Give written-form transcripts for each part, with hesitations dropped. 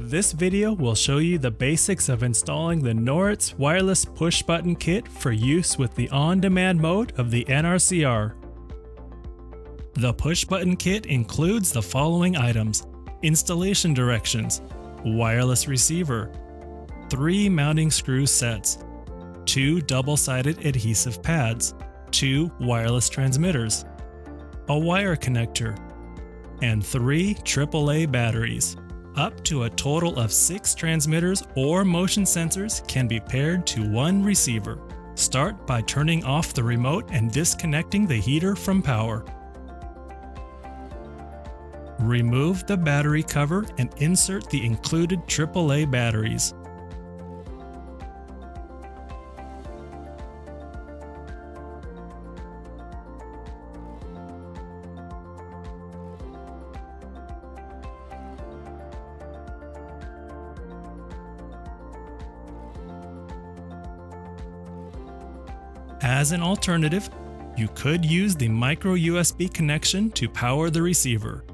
This video will show you the basics of installing the NRCR wireless push button kit for use with the on-demand mode of the NRCR. The push button kit includes the following items: installation directions, wireless receiver, 3 mounting screw sets, 2 double-sided adhesive pads, 2 wireless transmitters, a wire connector, and 3 AAA batteries. Up to a total of 6 transmitters or motion sensors can be paired to one receiver. Start by turning off the remote and disconnecting the heater from power. Remove the battery cover and insert the included AAA batteries. As an alternative, you could use the micro USB connection to power the receiver.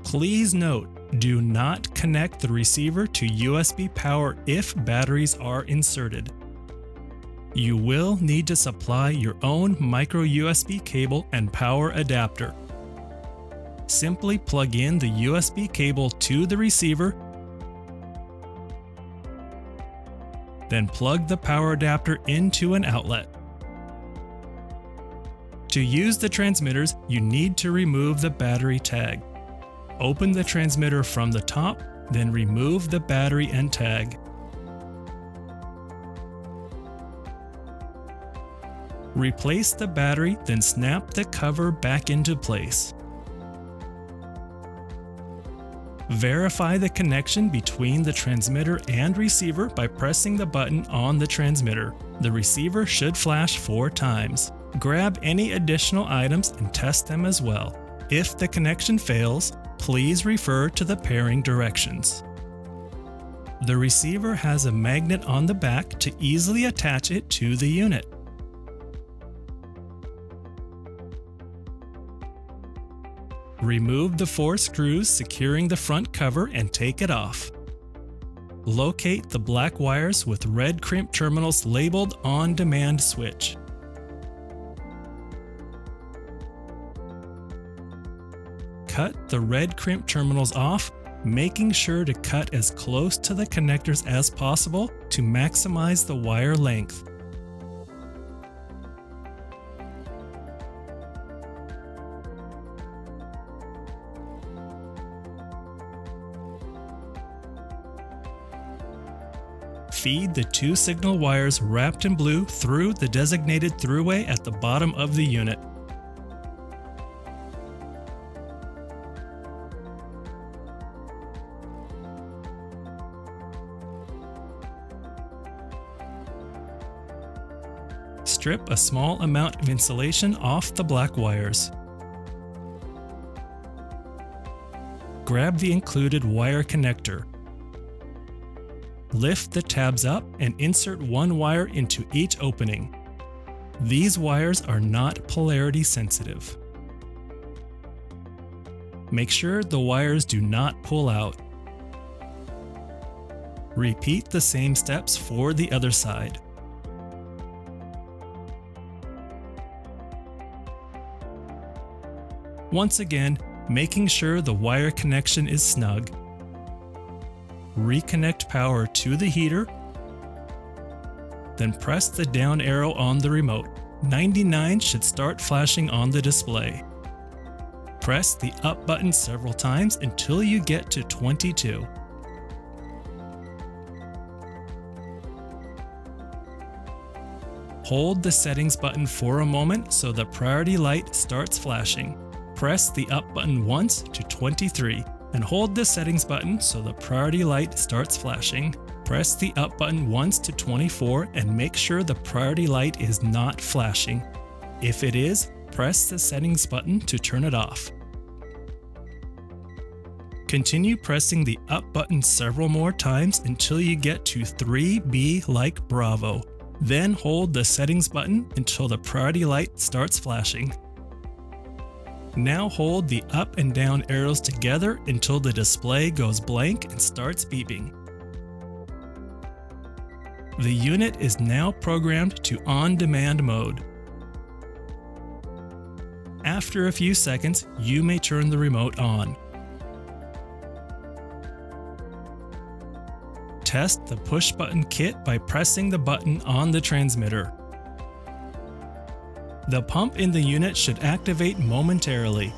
Please note, do not connect the receiver to USB power if batteries are inserted. You will need to supply your own micro USB cable and power adapter. Simply plug in the USB cable to the receiver, then plug the power adapter into an outlet. To use the transmitters, you need to remove the battery tag. Open the transmitter from the top, then remove the battery and tag. Replace the battery, then snap the cover back into place. Verify the connection between the transmitter and receiver by pressing the button on the transmitter. The receiver should flash 4 times. Grab any additional items and test them as well. If the connection fails, please refer to the pairing directions. The receiver has a magnet on the back to easily attach it to the unit. Remove the 4 screws securing the front cover and take it off. Locate the black wires with red crimp terminals labeled on-demand switch. Cut the red crimp terminals off, making sure to cut as close to the connectors as possible to maximize the wire length. Feed the 2 signal wires wrapped in blue through the designated throughway at the bottom of the unit. Strip a small amount of insulation off the black wires. Grab the included wire connector. Lift the tabs up and insert 1 wire into each opening. These wires are not polarity sensitive. Make sure the wires do not pull out. Repeat the same steps for the other side. Once again, making sure the wire connection is snug. Reconnect power to the heater, then press the down arrow on the remote. 99 should start flashing on the display. Press the up button several times until you get to 22. Hold the settings button for a moment so the priority light starts flashing. Press the up button once to 23 and hold the settings button so the priority light starts flashing. Press the up button once to 24 and make sure the priority light is not flashing. If it is, press the settings button to turn it off. Continue pressing the up button several more times until you get to 3B like Bravo. Then hold the settings button until the priority light starts flashing. Now hold the up and down arrows together until the display goes blank and starts beeping. The unit is now programmed to on-demand mode. After a few seconds, you may turn the remote on. Test the push-button kit by pressing the button on the transmitter. The pump in the unit should activate momentarily.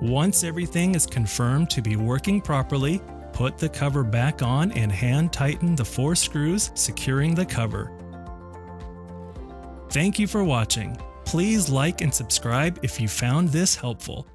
Once everything is confirmed to be working properly, put the cover back on and hand tighten the 4 screws securing the cover. Thank you for watching. Please like and subscribe if you found this helpful.